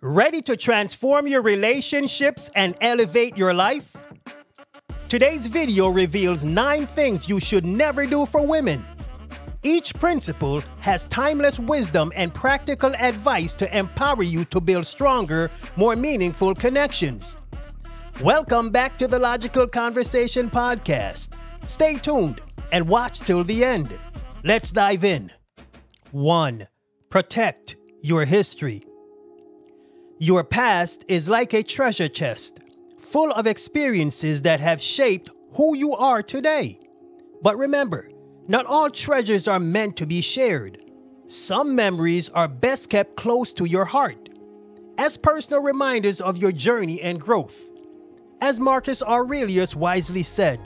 Ready to transform your relationships and elevate your life? Today's video reveals 9 things you should never do for women. Each principle has timeless wisdom and practical advice to empower you to build stronger, more meaningful connections. Welcome back to the Logical Conversation Podcast. Stay tuned and watch till the end. Let's dive in. 1. Protect your history. Your past is like a treasure chest, full of experiences that have shaped who you are today. But remember, not all treasures are meant to be shared. Some memories are best kept close to your heart, as personal reminders of your journey and growth. As Marcus Aurelius wisely said,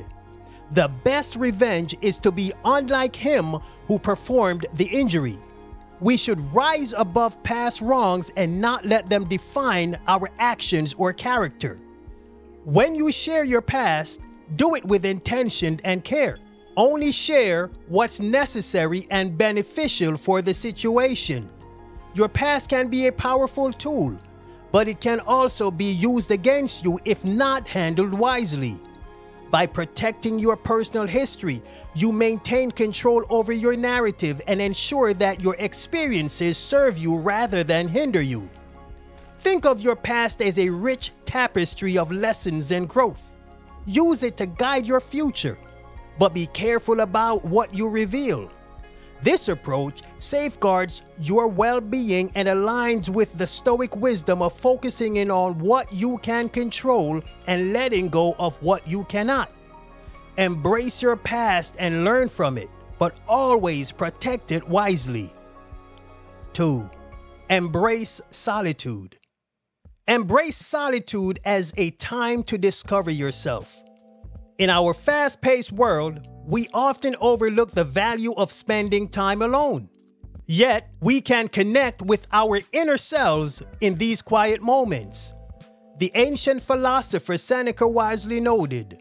"The best revenge is to be unlike him who performed the injury." We should rise above past wrongs and not let them define our actions or character. When you share your past, do it with intention and care. Only share what's necessary and beneficial for the situation. Your past can be a powerful tool, but it can also be used against you if not handled wisely. By protecting your personal history, you maintain control over your narrative and ensure that your experiences serve you rather than hinder you. Think of your past as a rich tapestry of lessons and growth. Use it to guide your future, but be careful about what you reveal. This approach safeguards your well-being and aligns with the Stoic wisdom of focusing in on what you can control and letting go of what you cannot. Embrace your past and learn from it, but always protect it wisely. 2. Embrace solitude. Embrace solitude as a time to discover yourself. In our fast-paced world, we often overlook the value of spending time alone. Yet, we can connect with our inner selves in these quiet moments. The ancient philosopher Seneca wisely noted,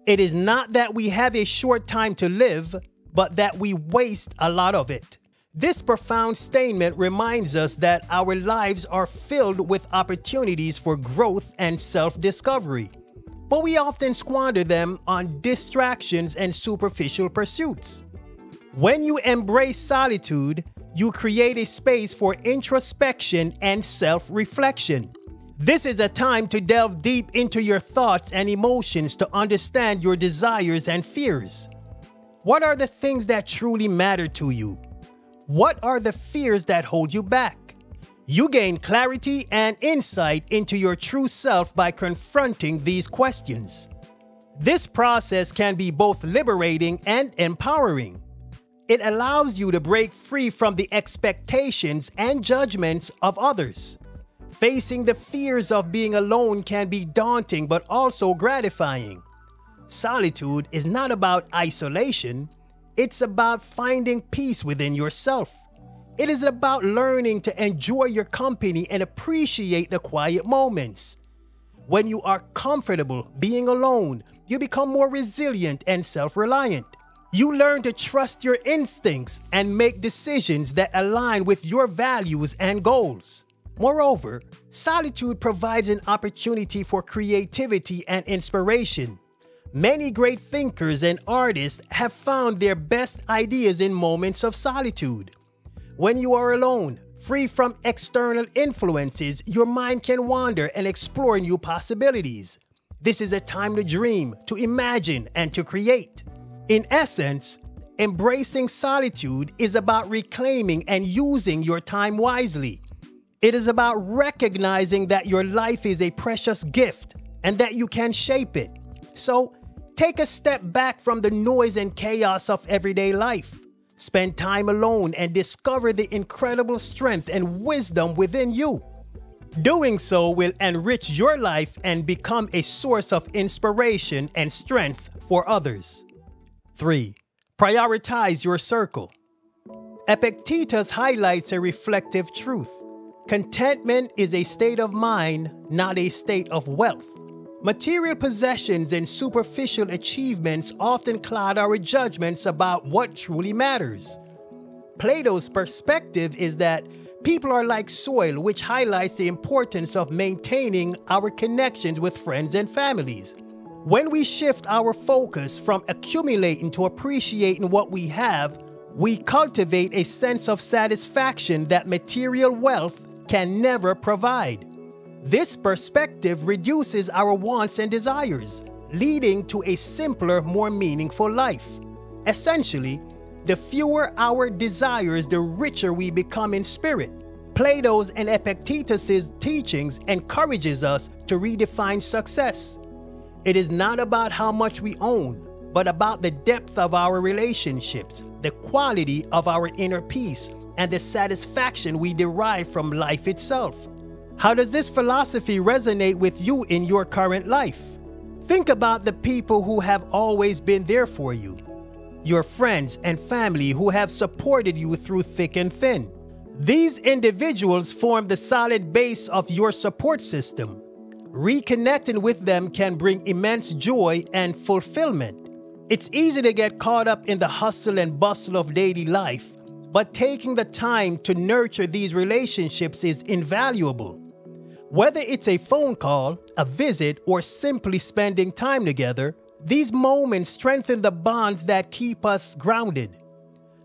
"It is not that we have a short time to live, but that we waste a lot of it." This profound statement reminds us that our lives are filled with opportunities for growth and self-discovery, but we often squander them on distractions and superficial pursuits. When you embrace solitude, you create a space for introspection and self-reflection. This is a time to delve deep into your thoughts and emotions to understand your desires and fears. What are the things that truly matter to you? What are the fears that hold you back? You gain clarity and insight into your true self by confronting these questions. This process can be both liberating and empowering. It allows you to break free from the expectations and judgments of others. Facing the fears of being alone can be daunting but also gratifying. Solitude is not about isolation, it's about finding peace within yourself. It is about learning to enjoy your company and appreciate the quiet moments. When you are comfortable being alone, you become more resilient and self-reliant. You learn to trust your instincts and make decisions that align with your values and goals. Moreover, solitude provides an opportunity for creativity and inspiration. Many great thinkers and artists have found their best ideas in moments of solitude. When you are alone, free from external influences, your mind can wander and explore new possibilities. This is a time to dream, to imagine, and to create. In essence, embracing solitude is about reclaiming and using your time wisely. It is about recognizing that your life is a precious gift and that you can shape it. So, take a step back from the noise and chaos of everyday life. Spend time alone and discover the incredible strength and wisdom within you. Doing so will enrich your life and become a source of inspiration and strength for others. 3. Prioritize your circle. Epictetus highlights a reflective truth. Contentment is a state of mind, not a state of wealth. Material possessions and superficial achievements often cloud our judgments about what truly matters. Plato's perspective is that People are like soil, which highlights the importance of maintaining our connections with friends and families. When we shift our focus from accumulating to appreciating what we have, we cultivate a sense of satisfaction that material wealth can never provide. This perspective reduces our wants and desires, leading to a simpler, more meaningful life. Essentially, the fewer our desires, the richer we become in spirit. Plato's and Epictetus' teachings encourages us to redefine success. It is not about how much we own, but about the depth of our relationships, the quality of our inner peace, and the satisfaction we derive from life itself. How does this philosophy resonate with you in your current life? Think about the people who have always been there for you. Your friends and family who have supported you through thick and thin. These individuals form the solid base of your support system. Reconnecting with them can bring immense joy and fulfillment. It's easy to get caught up in the hustle and bustle of daily life, but taking the time to nurture these relationships is invaluable. Whether it's a phone call, a visit, or simply spending time together, these moments strengthen the bonds that keep us grounded.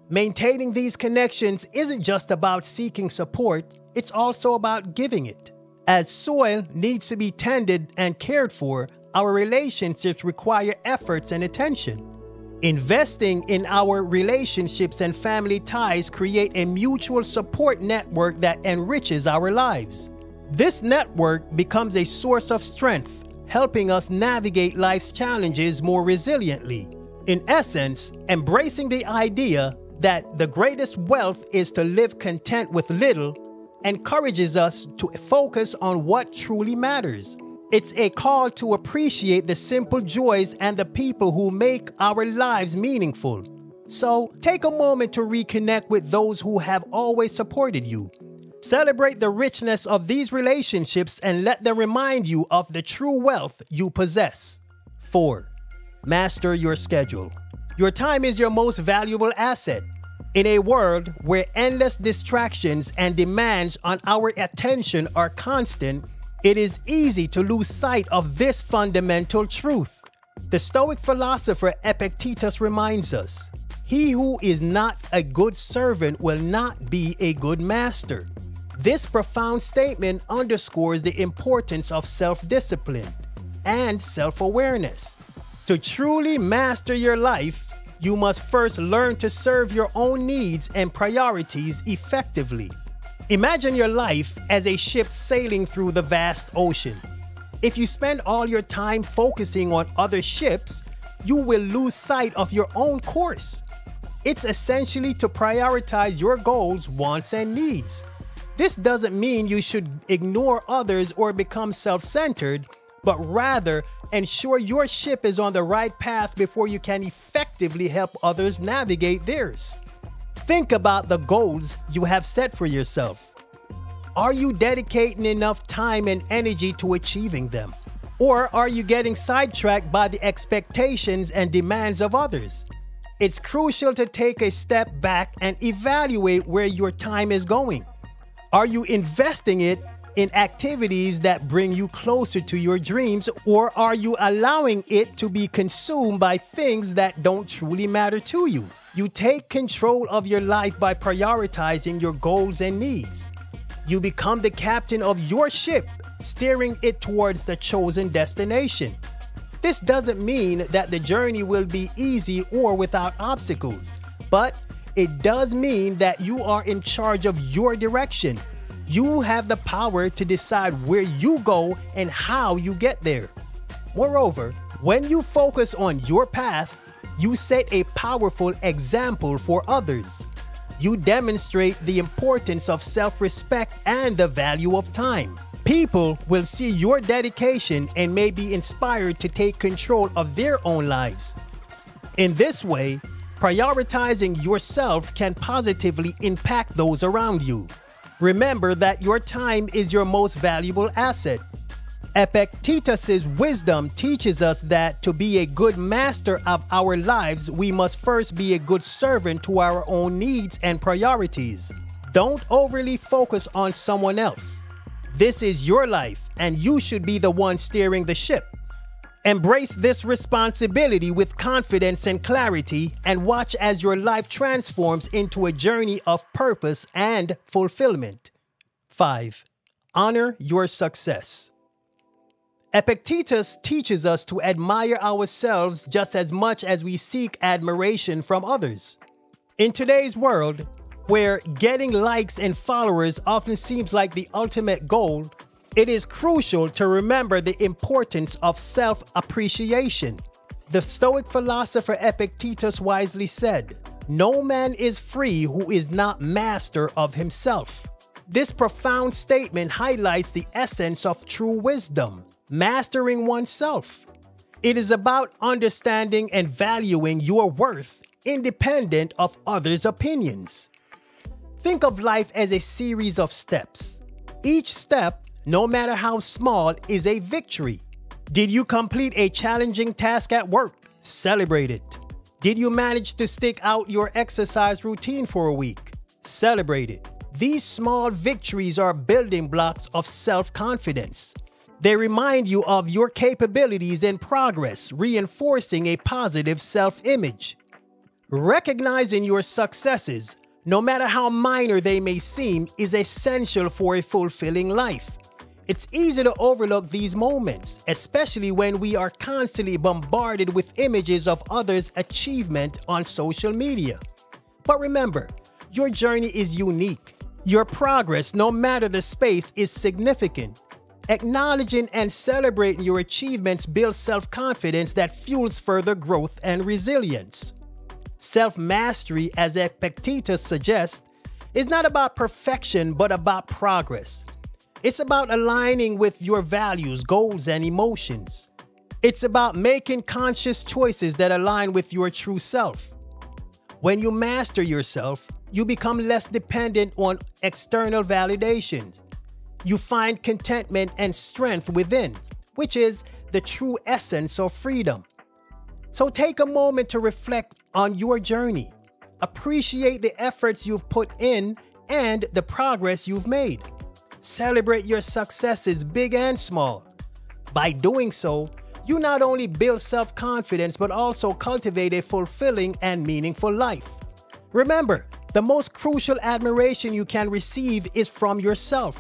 Maintaining these connections isn't just about seeking support, it's also about giving it. As soil needs to be tended and cared for, our relationships require efforts and attention. Investing in our relationships and family ties create a mutual support network that enriches our lives. This network becomes a source of strength, helping us navigate life's challenges more resiliently. In essence, embracing the idea that the greatest wealth is to live content with little encourages us to focus on what truly matters. It's a call to appreciate the simple joys and the people who make our lives meaningful. So, take a moment to reconnect with those who have always supported you. Celebrate the richness of these relationships and let them remind you of the true wealth you possess. 4. Master your schedule. Your time is your most valuable asset. In a world where endless distractions and demands on our attention are constant, it is easy to lose sight of this fundamental truth. The Stoic philosopher Epictetus reminds us, "He who is not a good servant will not be a good master." This profound statement underscores the importance of self-discipline and self-awareness. To truly master your life, you must first learn to serve your own needs and priorities effectively. Imagine your life as a ship sailing through the vast ocean. If you spend all your time focusing on other ships, you will lose sight of your own course. It's essentially to prioritize your goals, wants, and needs. This doesn't mean you should ignore others or become self-centered, but rather ensure your ship is on the right path before you can effectively help others navigate theirs. Think about the goals you have set for yourself. Are you dedicating enough time and energy to achieving them? Or are you getting sidetracked by the expectations and demands of others? It's crucial to take a step back and evaluate where your time is going. Are you investing it in activities that bring you closer to your dreams, or are you allowing it to be consumed by things that don't truly matter to you? You take control of your life by prioritizing your goals and needs. You become the captain of your ship, steering it towards the chosen destination. This doesn't mean that the journey will be easy or without obstacles, but it does mean that you are in charge of your direction. You have the power to decide where you go and how you get there. Moreover, when you focus on your path, you set a powerful example for others. You demonstrate the importance of self-respect and the value of time. People will see your dedication and may be inspired to take control of their own lives. In this way, prioritizing yourself can positively impact those around you. Remember that your time is your most valuable asset. Epictetus' wisdom teaches us that to be a good master of our lives, we must first be a good servant to our own needs and priorities. Don't overly focus on someone else. This is your life, and you should be the one steering the ship. Embrace this responsibility with confidence and clarity, and watch as your life transforms into a journey of purpose and fulfillment. 5. Honor your success. Epictetus teaches us to admire ourselves just as much as we seek admiration from others. In today's world, where getting likes and followers often seems like the ultimate goal, it is crucial to remember the importance of self-appreciation. The Stoic philosopher Epictetus wisely said, "No man is free who is not master of himself." This profound statement highlights the essence of true wisdom, mastering oneself. It is about understanding and valuing your worth independent of others' opinions. Think of life as a series of steps. Each step, no matter how small, is a victory. Did you complete a challenging task at work? Celebrate it. Did you manage to stick out your exercise routine for a week? Celebrate it. These small victories are building blocks of self-confidence. They remind you of your capabilities and progress, reinforcing a positive self-image. Recognizing your successes, no matter how minor they may seem, is essential for a fulfilling life. It's easy to overlook these moments, especially when we are constantly bombarded with images of others' achievement on social media. But remember, your journey is unique. Your progress, no matter the space, is significant. Acknowledging and celebrating your achievements builds self-confidence that fuels further growth and resilience. Self-mastery, as Epictetus suggests, is not about perfection but about progress. It's about aligning with your values, goals, and emotions. It's about making conscious choices that align with your true self. When you master yourself, you become less dependent on external validations. You find contentment and strength within, which is the true essence of freedom. So take a moment to reflect on your journey. Appreciate the efforts you've put in and the progress you've made. Celebrate your successes, big and small. By doing so, you not only build self-confidence but also cultivate a fulfilling and meaningful life. Remember, the most crucial admiration you can receive is from yourself.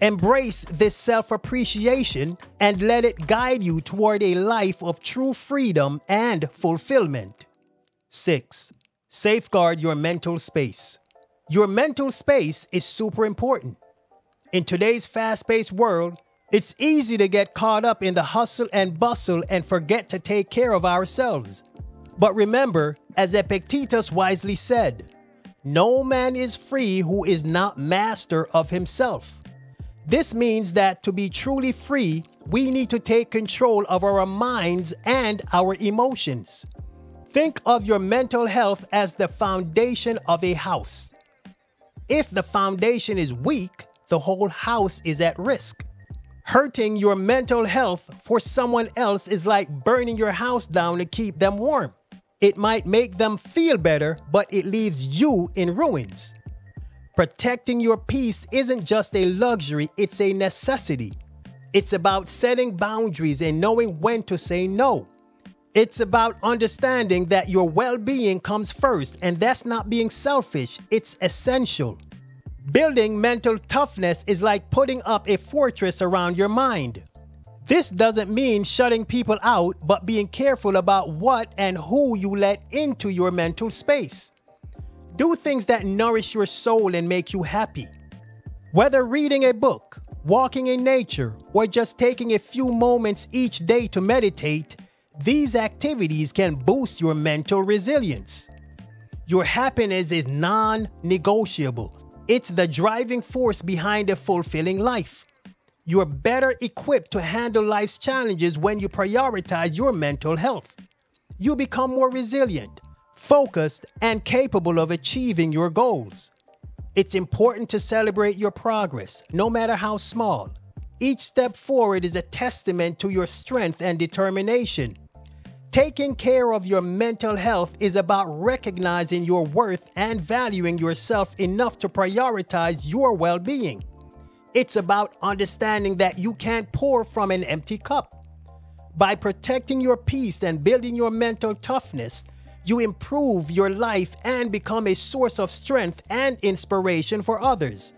Embrace this self-appreciation and let it guide you toward a life of true freedom and fulfillment. 6. Safeguard your mental space. Your mental space is super important. In today's fast-paced world, it's easy to get caught up in the hustle and bustle and forget to take care of ourselves. But remember, as Epictetus wisely said, "No man is free who is not master of himself." This means that to be truly free, we need to take control of our minds and our emotions. Think of your mental health as the foundation of a house. If the foundation is weak, the whole house is at risk. Hurting your mental health for someone else is like burning your house down to keep them warm. It might make them feel better, but it leaves you in ruins. Protecting your peace isn't just a luxury, it's a necessity. It's about setting boundaries and knowing when to say no. It's about understanding that your well-being comes first, and that's not being selfish, it's essential. Building mental toughness is like putting up a fortress around your mind. This doesn't mean shutting people out, but being careful about what and who you let into your mental space. Do things that nourish your soul and make you happy. Whether reading a book, walking in nature, or just taking a few moments each day to meditate, these activities can boost your mental resilience. Your happiness is non-negotiable. It's the driving force behind a fulfilling life. You're better equipped to handle life's challenges when you prioritize your mental health. You become more resilient, focused, and capable of achieving your goals. It's important to celebrate your progress, no matter how small. Each step forward is a testament to your strength and determination. Taking care of your mental health is about recognizing your worth and valuing yourself enough to prioritize your well-being. It's about understanding that you can't pour from an empty cup. By protecting your peace and building your mental toughness, you improve your life and become a source of strength and inspiration for others.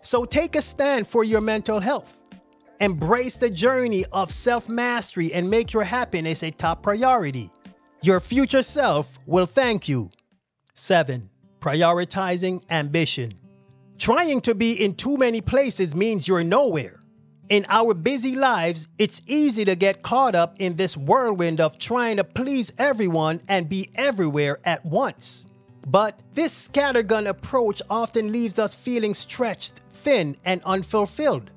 So take a stand for your mental health. Embrace the journey of self-mastery and make your happiness a top priority. Your future self will thank you. 7. Prioritizing ambition. Trying to be in too many places means you're nowhere. In our busy lives, it's easy to get caught up in this whirlwind of trying to please everyone and be everywhere at once. But this scattergun approach often leaves us feeling stretched, thin, and unfulfilled.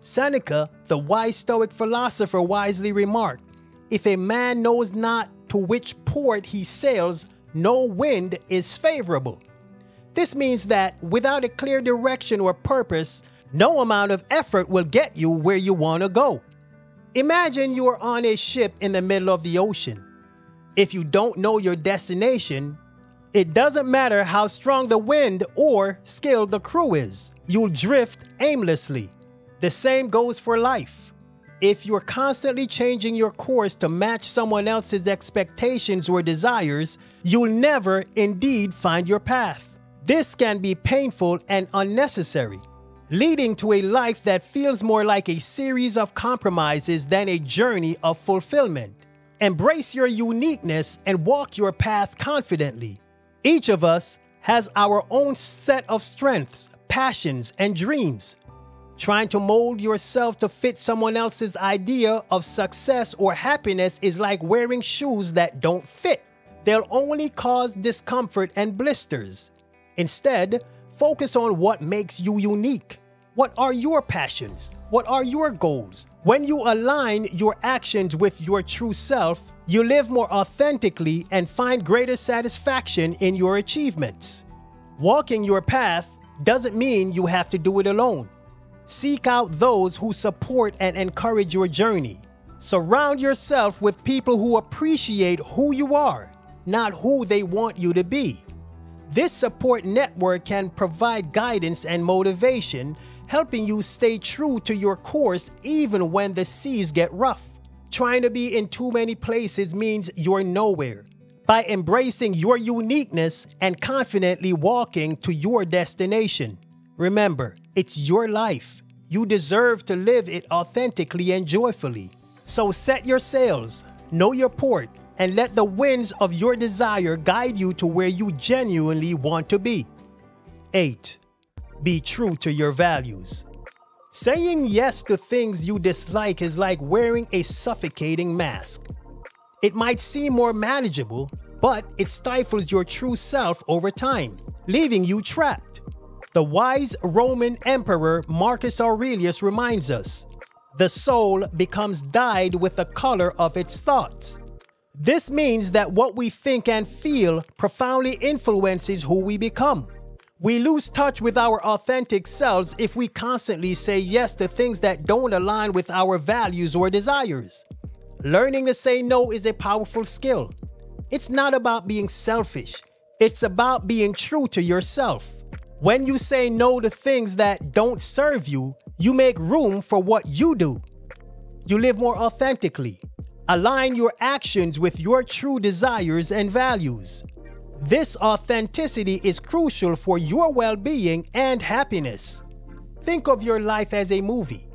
Seneca, the wise Stoic philosopher, wisely remarked, "If a man knows not to which port he sails, no wind is favorable." This means that without a clear direction or purpose, no amount of effort will get you where you want to go. Imagine you are on a ship in the middle of the ocean. If you don't know your destination, it doesn't matter how strong the wind or skilled the crew is. You'll drift aimlessly. The same goes for life. If you're constantly changing your course to match someone else's expectations or desires, you'll never indeed find your path. This can be painful and unnecessary, leading to a life that feels more like a series of compromises than a journey of fulfillment. Embrace your uniqueness and walk your path confidently. Each of us has our own set of strengths, passions, and dreams. Trying to mold yourself to fit someone else's idea of success or happiness is like wearing shoes that don't fit. They'll only cause discomfort and blisters. Instead, focus on what makes you unique. What are your passions? What are your goals? When you align your actions with your true self, you live more authentically and find greater satisfaction in your achievements. Walking your path doesn't mean you have to do it alone. Seek out those who support and encourage your journey. Surround yourself with people who appreciate who you are, not who they want you to be. This support network can provide guidance and motivation, helping you stay true to your course even when the seas get rough. Trying to be in too many places means you're nowhere. By embracing your uniqueness and confidently walking to your destination, remember, it's your life. You deserve to live it authentically and joyfully. So set your sails, know your port, and let the winds of your desire guide you to where you genuinely want to be. 8. Be true to your values. Saying yes to things you dislike is like wearing a suffocating mask. It might seem more manageable, but it stifles your true self over time, leaving you trapped. The wise Roman emperor Marcus Aurelius reminds us, the soul becomes dyed with the color of its thoughts. This means that what we think and feel profoundly influences who we become. We lose touch with our authentic selves if we constantly say yes to things that don't align with our values or desires. Learning to say no is a powerful skill. It's not about being selfish. It's about being true to yourself. When you say no to things that don't serve you, you make room for what you do. You live more authentically. Align your actions with your true desires and values. This authenticity is crucial for your well-being and happiness. Think of your life as a movie.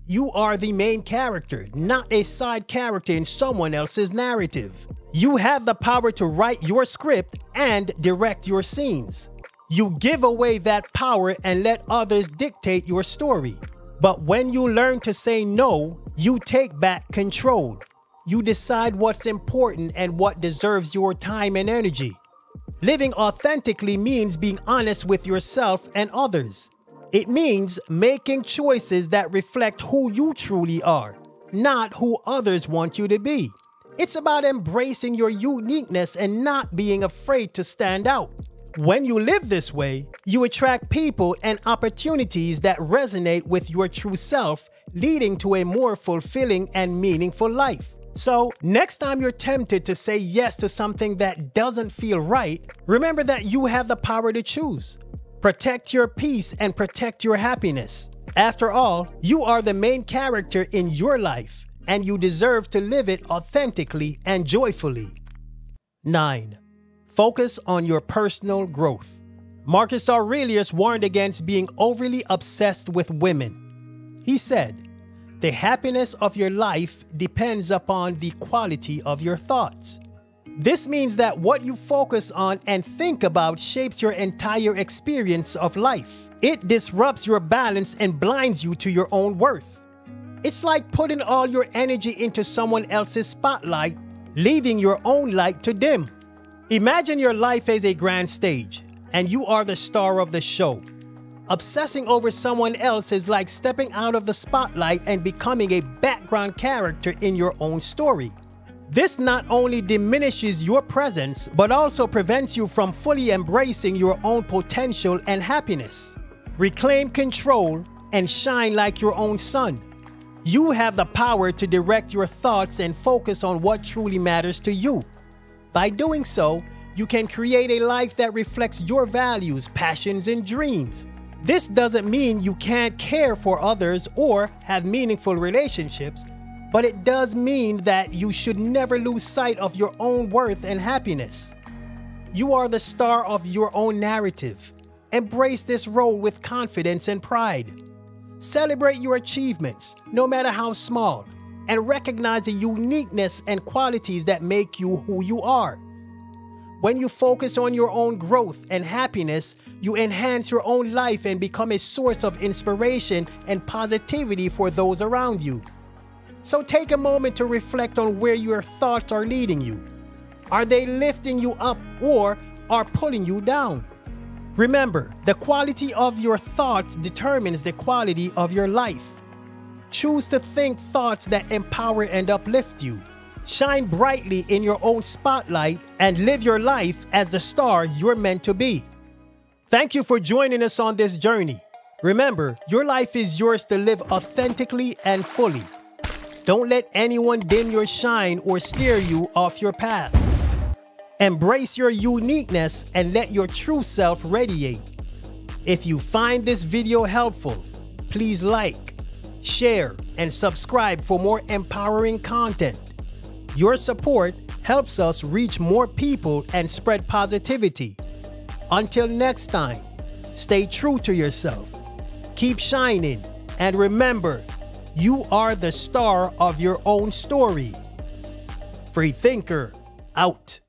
You are the main character, not a side character in someone else's narrative. You have the power to write your script and direct your scenes. You give away that power and let others dictate your story. But when you learn to say no, you take back control. You decide what's important and what deserves your time and energy. Living authentically means being honest with yourself and others. It means making choices that reflect who you truly are, not who others want you to be. It's about embracing your uniqueness and not being afraid to stand out. When you live this way, you attract people and opportunities that resonate with your true self, leading to a more fulfilling and meaningful life. So, next time you're tempted to say yes to something that doesn't feel right, remember that you have the power to choose. Protect your peace and protect your happiness. After all, you are the main character in your life, and you deserve to live it authentically and joyfully. 9. Focus on your personal growth. Marcus Aurelius warned against being overly obsessed with women. He said, "The happiness of your life depends upon the quality of your thoughts." This means that what you focus on and think about shapes your entire experience of life. It disrupts your balance and blinds you to your own worth. It's like putting all your energy into someone else's spotlight, leaving your own light to dim. Imagine your life as a grand stage, and you are the star of the show. Obsessing over someone else is like stepping out of the spotlight and becoming a background character in your own story. This not only diminishes your presence, but also prevents you from fully embracing your own potential and happiness. Reclaim control and shine like your own sun. You have the power to direct your thoughts and focus on what truly matters to you. By doing so, you can create a life that reflects your values, passions, and dreams. This doesn't mean you can't care for others or have meaningful relationships, but it does mean that you should never lose sight of your own worth and happiness. You are the star of your own narrative. Embrace this role with confidence and pride. Celebrate your achievements, no matter how small, and recognize the uniqueness and qualities that make you who you are. When you focus on your own growth and happiness, you enhance your own life and become a source of inspiration and positivity for those around you. So take a moment to reflect on where your thoughts are leading you. Are they lifting you up or are pulling you down? Remember, the quality of your thoughts determines the quality of your life. Choose to think thoughts that empower and uplift you. Shine brightly in your own spotlight and live your life as the star you're meant to be. Thank you for joining us on this journey. Remember, your life is yours to live authentically and fully. Don't let anyone dim your shine or steer you off your path. Embrace your uniqueness and let your true self radiate. If you find this video helpful, please like, share, and subscribe for more empowering content. Your support helps us reach more people and spread positivity. Until next time, stay true to yourself, keep shining, and remember, you are the star of your own story. Free Thinker, out.